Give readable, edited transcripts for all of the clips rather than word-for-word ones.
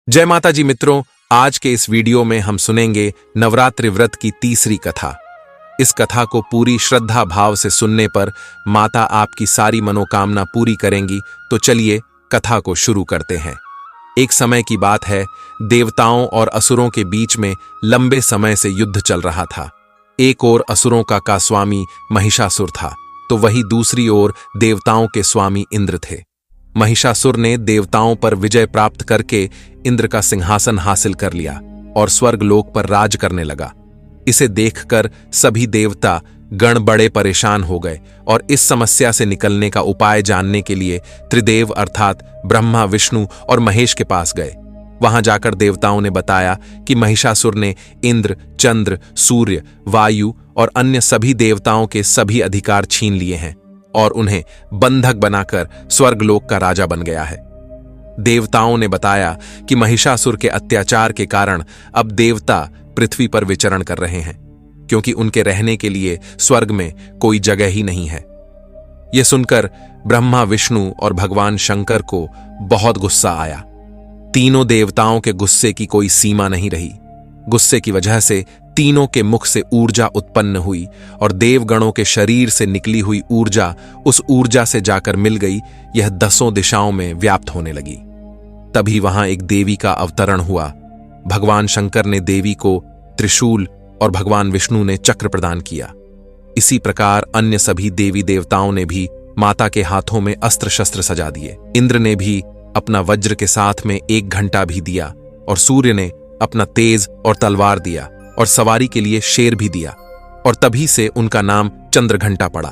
जय माता जी मित्रों, आज के इस वीडियो में हम सुनेंगे नवरात्रि व्रत की तीसरी कथा। इस कथा को पूरी श्रद्धा भाव से सुनने पर माता आपकी सारी मनोकामना पूरी करेंगी। तो चलिए कथा को शुरू करते हैं। एक समय की बात है, देवताओं और असुरों के बीच में लंबे समय से युद्ध चल रहा था। एक ओर असुरों का स्वामी महिषासुर था, तो वही दूसरी ओर देवताओं के स्वामी इंद्र थे। महिषासुर ने देवताओं पर विजय प्राप्त करके इंद्र का सिंहासन हासिल कर लिया और स्वर्गलोक पर राज करने लगा। इसे देखकर सभी देवता गण बड़े परेशान हो गए और इस समस्या से निकलने का उपाय जानने के लिए त्रिदेव अर्थात ब्रह्मा, विष्णु और महेश के पास गए। वहां जाकर देवताओं ने बताया कि महिषासुर ने इंद्र, चंद्र, सूर्य, वायु और अन्य सभी देवताओं के सभी अधिकार छीन लिए हैं और उन्हें बंधक बनाकर स्वर्गलोक का राजा बन गया है। देवताओं ने बताया कि महिषासुर के अत्याचार के कारण अब देवता पृथ्वी पर विचरण कर रहे हैं, क्योंकि उनके रहने के लिए स्वर्ग में कोई जगह ही नहीं है। यह सुनकर ब्रह्मा, विष्णु और भगवान शंकर को बहुत गुस्सा आया। तीनों देवताओं के गुस्से की कोई सीमा नहीं रही। गुस्से की वजह से तीनों के मुख से ऊर्जा उत्पन्न हुई और देवगणों के शरीर से निकली हुई ऊर्जा उस ऊर्जा से जाकर मिल गई। यह 10 दिशाओं में व्याप्त होने लगी। तभी वहां एक देवी का अवतरण हुआ। भगवान शंकर ने देवी को त्रिशूल और भगवान विष्णु ने चक्र प्रदान किया। इसी प्रकार अन्य सभी देवी देवताओं ने भी माता के हाथों में अस्त्र शस्त्र सजा दिए। इंद्र ने भी अपना वज्र के साथ में 1 घंटा भी दिया और सूर्य ने अपना तेज और तलवार दिया और सवारी के लिए शेर भी दिया, और तभी से उनका नाम चंद्रघंटा पड़ा।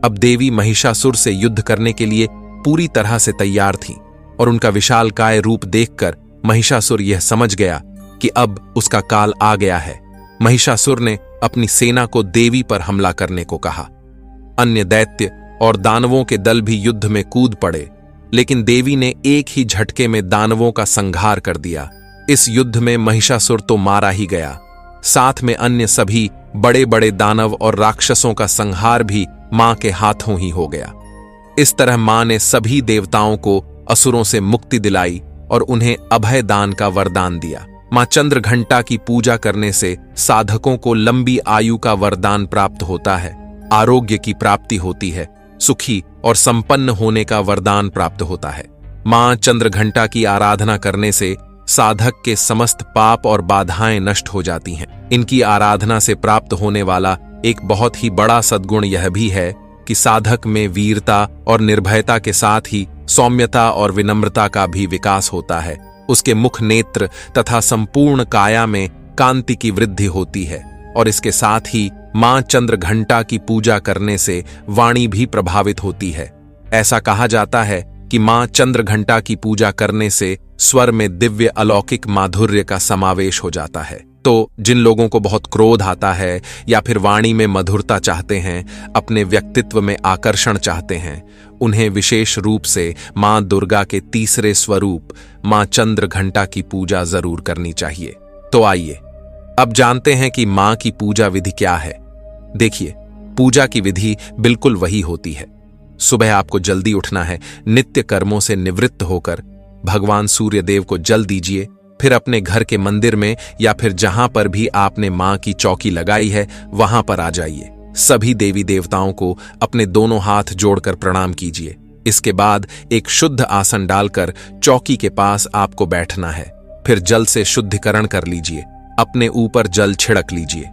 अब देवी महिषासुर से युद्ध करने के लिए पूरी तरह से तैयार थीं और उनका विशालकाय रूप देखकर महिषासुर यह समझ गया कि अब उसका काल आ गया है। महिषासुर ने अपनी सेना को देवी पर हमला करने को कहा। अन्य दैत्य और दानवों के दल भी युद्ध में कूद पड़े, लेकिन देवी ने एक ही झटके में दानवों का संहार कर दिया। इस युद्ध में महिषासुर तो मारा ही गया, साथ में अन्य सभी बड़े बड़े दानव और राक्षसों का संहार भी मां के हाथों ही हो गया। इस तरह मां ने सभी देवताओं को असुरों से मुक्ति दिलाई और उन्हें अभय दान का वरदान दिया। मां चंद्रघंटा की पूजा करने से साधकों को लंबी आयु का वरदान प्राप्त होता है, आरोग्य की प्राप्ति होती है, सुखी और संपन्न होने का वरदान प्राप्त होता है। मां चंद्रघंटा की आराधना करने से साधक के समस्त पाप और बाधाएं नष्ट हो जाती हैं। इनकी आराधना से प्राप्त होने वाला एक बहुत ही बड़ा सद्गुण यह भी है कि साधक में वीरता और निर्भयता के साथ ही सौम्यता और विनम्रता का भी विकास होता है। उसके मुख, नेत्र तथा संपूर्ण काया में कांति की वृद्धि होती है और इसके साथ ही मां चंद्रघंटा की पूजा करने से वाणी भी प्रभावित होती है। ऐसा कहा जाता है कि मां चंद्रघंटा की पूजा करने से स्वर में दिव्य अलौकिक माधुर्य का समावेश हो जाता है। तो जिन लोगों को बहुत क्रोध आता है या फिर वाणी में मधुरता चाहते हैं, अपने व्यक्तित्व में आकर्षण चाहते हैं, उन्हें विशेष रूप से मां दुर्गा के तीसरे स्वरूप मां चंद्रघंटा की पूजा जरूर करनी चाहिए। तो आइए अब जानते हैं कि मां की पूजा विधि क्या है। देखिए, पूजा की विधि बिल्कुल वही होती है। सुबह आपको जल्दी उठना है, नित्य कर्मों से निवृत्त होकर भगवान सूर्य देव को जल दीजिए। फिर अपने घर के मंदिर में या फिर जहां पर भी आपने मां की चौकी लगाई है वहां पर आ जाइए। सभी देवी देवताओं को अपने दोनों हाथ जोड़कर प्रणाम कीजिए। इसके बाद एक शुद्ध आसन डालकर चौकी के पास आपको बैठना है। फिर जल से शुद्धिकरण कर लीजिए। अपने ऊपर जल छिड़क लीजिए।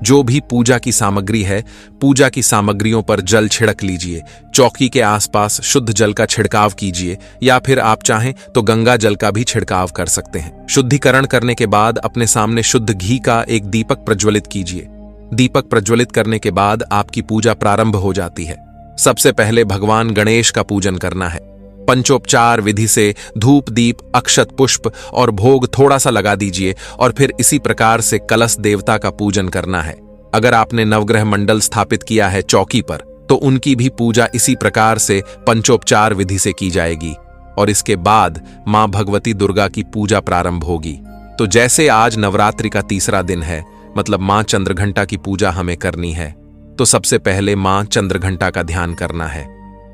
जो भी पूजा की सामग्री है, पूजा की सामग्रियों पर जल छिड़क लीजिए। चौकी के आसपास शुद्ध जल का छिड़काव कीजिए या फिर आप चाहें तो गंगा जल का भी छिड़काव कर सकते हैं। शुद्धिकरण करने के बाद अपने सामने शुद्ध घी का एक दीपक प्रज्वलित कीजिए। दीपक प्रज्वलित करने के बाद आपकी पूजा प्रारंभ हो जाती है। सबसे पहले भगवान गणेश का पूजन करना है। पंचोपचार विधि से धूप, दीप, अक्षत, पुष्प और भोग थोड़ा सा लगा दीजिए और फिर इसी प्रकार से कलश देवता का पूजन करना है। अगर आपने नवग्रह मंडल स्थापित किया है चौकी पर, तो उनकी भी पूजा इसी प्रकार से पंचोपचार विधि से की जाएगी और इसके बाद मां भगवती दुर्गा की पूजा प्रारंभ होगी। तो जैसे आज नवरात्रि का तीसरा दिन है, मतलब मां चंद्रघंटा की पूजा हमें करनी है, तो सबसे पहले मां चंद्रघंटा का ध्यान करना है।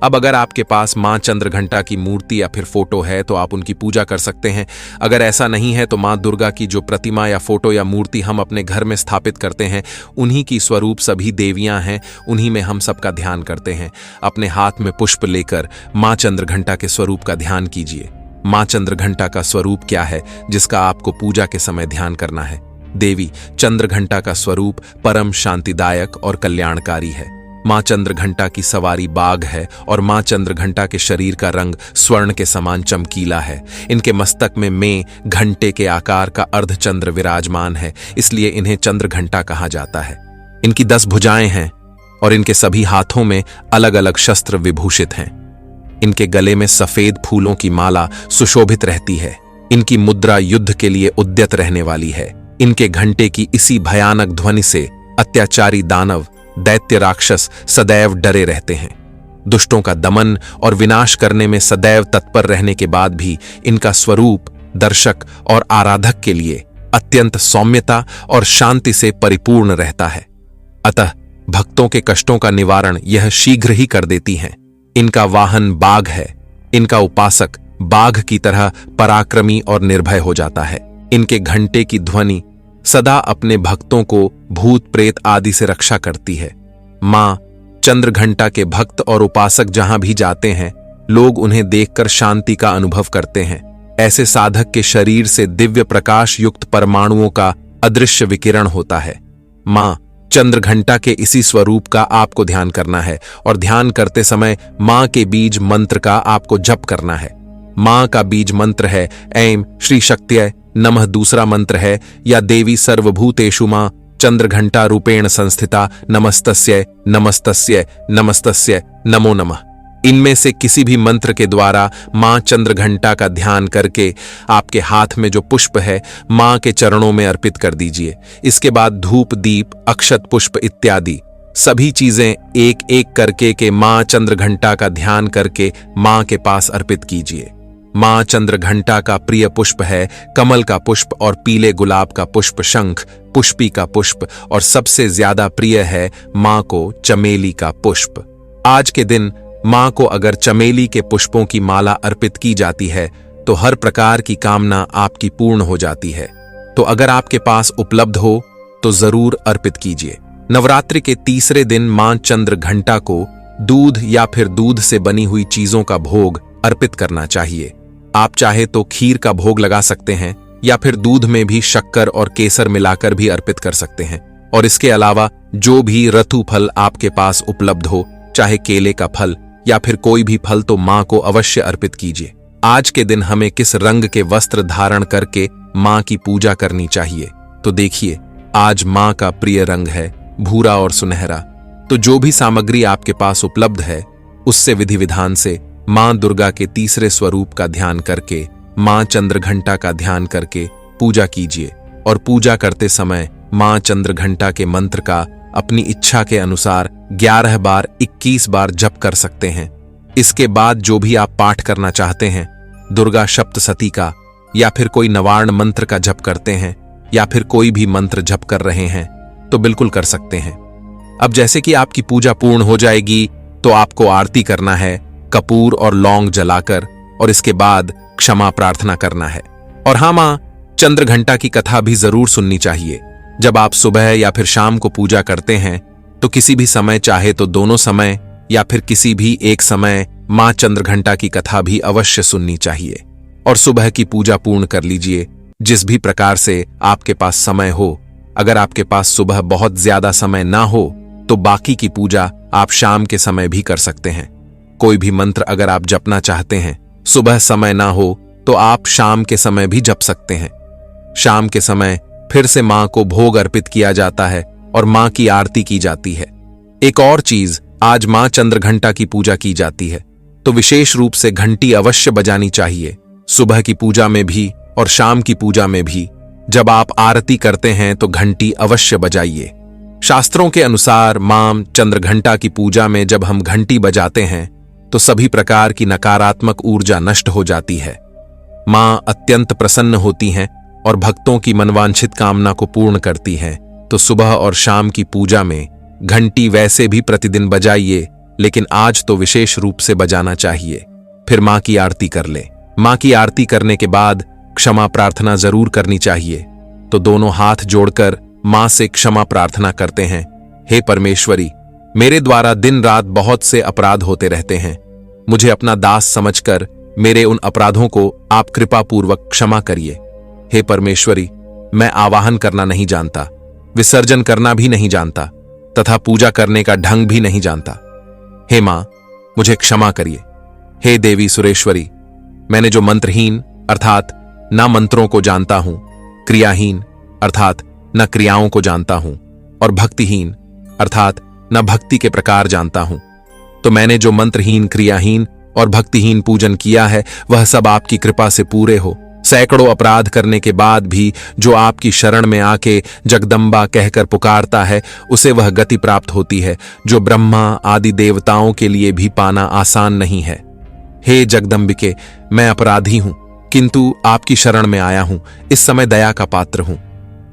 अब अगर आपके पास मां चंद्रघंटा की मूर्ति या फिर फोटो है तो आप उनकी पूजा कर सकते हैं। अगर ऐसा नहीं है तो मां दुर्गा की जो प्रतिमा या फोटो या मूर्ति हम अपने घर में स्थापित करते हैं, उन्हीं की स्वरूप सभी देवियां हैं, उन्हीं में हम सबका ध्यान करते हैं। अपने हाथ में पुष्प लेकर मां चंद्रघंटा के स्वरूप का ध्यान कीजिए। मां चंद्रघंटा का स्वरूप क्या है जिसका आपको पूजा के समय ध्यान करना है? देवी चंद्रघंटा का स्वरूप परम शांतिदायक और कल्याणकारी है। मां चंद्रघंटा की सवारी बाघ है और मां चंद्रघंटा के शरीर का रंग स्वर्ण के समान चमकीला है। इनके मस्तक में घंटे के आकार का अर्धचंद्र विराजमान है, इसलिए इन्हें चंद्रघंटा कहा जाता है। इनकी 10 भुजाएं हैं और इनके सभी हाथों में अलग अलग शस्त्र विभूषित हैं। इनके गले में सफेद फूलों की माला सुशोभित रहती है। इनकी मुद्रा युद्ध के लिए उद्यत रहने वाली है। इनके घंटे की इसी भयानक ध्वनि से अत्याचारी दानव, दैत्य, राक्षस सदैव डरे रहते हैं। दुष्टों का दमन और विनाश करने में सदैव तत्पर रहने के बाद भी इनका स्वरूप दर्शक और आराधक के लिए अत्यंत सौम्यता और शांति से परिपूर्ण रहता है। अतः भक्तों के कष्टों का निवारण यह शीघ्र ही कर देती हैं। इनका वाहन बाघ है। इनका उपासक बाघ की तरह पराक्रमी और निर्भय हो जाता है। इनके घंटे की ध्वनि सदा अपने भक्तों को भूत प्रेत आदि से रक्षा करती है। मां चंद्रघंटा के भक्त और उपासक जहां भी जाते हैं, लोग उन्हें देखकर शांति का अनुभव करते हैं। ऐसे साधक के शरीर से दिव्य प्रकाश युक्त परमाणुओं का अदृश्य विकिरण होता है। मां चंद्रघंटा के इसी स्वरूप का आपको ध्यान करना है और ध्यान करते समय मां के बीज मंत्र का आपको जप करना है। मां का बीज मंत्र है ऐं श्री शक्त्यै नमः। दूसरा मंत्र है या देवी सर्वभूतेषु मां चंद्रघंटा रूपेण संस्थिता नमस्तस्यै नमस्तस्यै नमस्तस्यै नमो नमः। इनमें से किसी भी मंत्र के द्वारा मां चंद्रघंटा का ध्यान करके आपके हाथ में जो पुष्प है मां के चरणों में अर्पित कर दीजिए। इसके बाद धूप, दीप, अक्षत पुष्प इत्यादि सभी चीजें एक एक करके के मां चंद्रघंटा का ध्यान करके मां के पास अर्पित कीजिए। मां चंद्रघंटा का प्रिय पुष्प है कमल का पुष्प और पीले गुलाब का पुष्प, शंख पुष्पी का पुष्प, और सबसे ज्यादा प्रिय है मां को चमेली का पुष्प। आज के दिन मां को अगर चमेली के पुष्पों की माला अर्पित की जाती है तो हर प्रकार की कामना आपकी पूर्ण हो जाती है। तो अगर आपके पास उपलब्ध हो तो जरूर अर्पित कीजिए। नवरात्रि के तीसरे दिन मां चंद्रघंटा को दूध या फिर दूध से बनी हुई चीजों का भोग अर्पित करना चाहिए। आप चाहे तो खीर का भोग लगा सकते हैं या फिर दूध में भी शक्कर और केसर मिलाकर भी अर्पित कर सकते हैं। और इसके अलावा जो भी ऋतु फल आपके पास उपलब्ध हो, चाहे केले का फल या फिर कोई भी फल, तो मां को अवश्य अर्पित कीजिए। आज के दिन हमें किस रंग के वस्त्र धारण करके मां की पूजा करनी चाहिए? तो देखिए, आज मां का प्रिय रंग है भूरा और सुनहरा। तो जो भी सामग्री आपके पास उपलब्ध है उससे विधि विधान से मां दुर्गा के तीसरे स्वरूप का ध्यान करके, मां चंद्रघंटा का ध्यान करके पूजा कीजिए। और पूजा करते समय मां चंद्रघंटा के मंत्र का अपनी इच्छा के अनुसार 11 बार 21 बार जप कर सकते हैं। इसके बाद जो भी आप पाठ करना चाहते हैं, दुर्गा सप्तशती का या फिर कोई नवार्ण मंत्र का जप करते हैं या फिर कोई भी मंत्र जप कर रहे हैं, तो बिल्कुल कर सकते हैं। अब जैसे कि आपकी पूजा पूर्ण हो जाएगी तो आपको आरती करना है कपूर और लौंग जलाकर, और इसके बाद क्षमा प्रार्थना करना है। और हाँ, मां चंद्रघंटा की कथा भी जरूर सुननी चाहिए। जब आप सुबह या फिर शाम को पूजा करते हैं तो किसी भी समय, चाहे तो दोनों समय या फिर किसी भी एक समय, मां चंद्रघंटा की कथा भी अवश्य सुननी चाहिए। और सुबह की पूजा पूर्ण कर लीजिए जिस भी प्रकार से आपके पास समय हो। अगर आपके पास सुबह बहुत ज्यादा समय ना हो तो बाकी की पूजा आप शाम के समय भी कर सकते हैं। कोई भी मंत्र अगर आप जपना चाहते हैं, सुबह समय ना हो तो आप शाम के समय भी जप सकते हैं। शाम के समय फिर से मां को भोग अर्पित किया जाता है और मां की आरती की जाती है। एक और चीज, आज मां चंद्रघंटा की पूजा की जाती है तो विशेष रूप से घंटी अवश्य बजानी चाहिए, सुबह की पूजा में भी और शाम की पूजा में भी। जब आप आरती करते हैं तो घंटी अवश्य बजाइए। शास्त्रों के अनुसार मां चंद्रघंटा की पूजा में जब हम घंटी बजाते हैं तो सभी प्रकार की नकारात्मक ऊर्जा नष्ट हो जाती है। मां अत्यंत प्रसन्न होती हैं और भक्तों की मनवांछित कामना को पूर्ण करती हैं। तो सुबह और शाम की पूजा में घंटी वैसे भी प्रतिदिन बजाइए लेकिन आज तो विशेष रूप से बजाना चाहिए। फिर मां की आरती कर ले। मां की आरती करने के बाद क्षमा प्रार्थना जरूर करनी चाहिए। तो दोनों हाथ जोड़कर मां से क्षमा प्रार्थना करते हैं। हे परमेश्वरी, मेरे द्वारा दिन रात बहुत से अपराध होते रहते हैं। मुझे अपना दास समझकर मेरे उन अपराधों को आप कृपापूर्वक क्षमा करिए। हे परमेश्वरी, मैं आवाहन करना नहीं जानता, विसर्जन करना भी नहीं जानता तथा पूजा करने का ढंग भी नहीं जानता। हे मां, मुझे क्षमा करिए। हे देवी सुरेश्वरी, मैंने जो मंत्रहीन अर्थात न मंत्रों को जानता हूं, क्रियाहीन अर्थात न क्रियाओं को जानता हूं और भक्तिहीन अर्थात न भक्ति के प्रकार जानता हूं, तो मैंने जो मंत्रहीन, क्रियाहीन और भक्तिहीन पूजन किया है वह सब आपकी कृपा से पूरे हो। सैकड़ों अपराध करने के बाद भी जो आपकी शरण में आके जगदम्बा कहकर पुकारता है उसे वह गति प्राप्त होती है जो ब्रह्मा आदि देवताओं के लिए भी पाना आसान नहीं है। हे जगदम्बिके, मैं अपराधी हूं किंतु आपकी शरण में आया हूं। इस समय दया का पात्र हूं,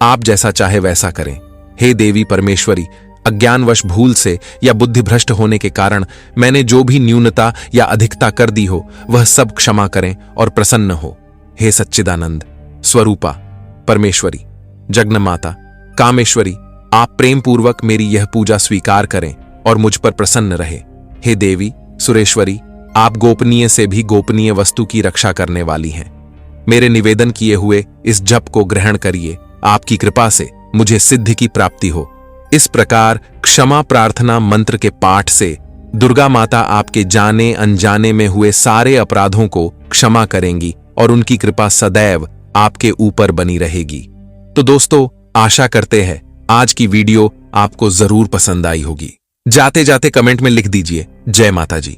आप जैसा चाहे वैसा करें। हे देवी परमेश्वरी, अज्ञानवश भूल से या बुद्धिभ्रष्ट होने के कारण मैंने जो भी न्यूनता या अधिकता कर दी हो वह सब क्षमा करें और प्रसन्न हो। हे सच्चिदानंद स्वरूपा परमेश्वरी, जगन्माता, कामेश्वरी, आप प्रेम पूर्वक मेरी यह पूजा स्वीकार करें और मुझ पर प्रसन्न रहे। हे देवी सुरेश्वरी, आप गोपनीय से भी गोपनीय वस्तु की रक्षा करने वाली हैं। मेरे निवेदन किए हुए इस जप को ग्रहण करिए। आपकी कृपा से मुझे सिद्धि की प्राप्ति हो। इस प्रकार क्षमा प्रार्थना मंत्र के पाठ से दुर्गा माता आपके जाने अनजाने में हुए सारे अपराधों को क्षमा करेंगी और उनकी कृपा सदैव आपके ऊपर बनी रहेगी। तो दोस्तों, आशा करते हैं आज की वीडियो आपको जरूर पसंद आई होगी। जाते जाते कमेंट में लिख दीजिए जय माता जी।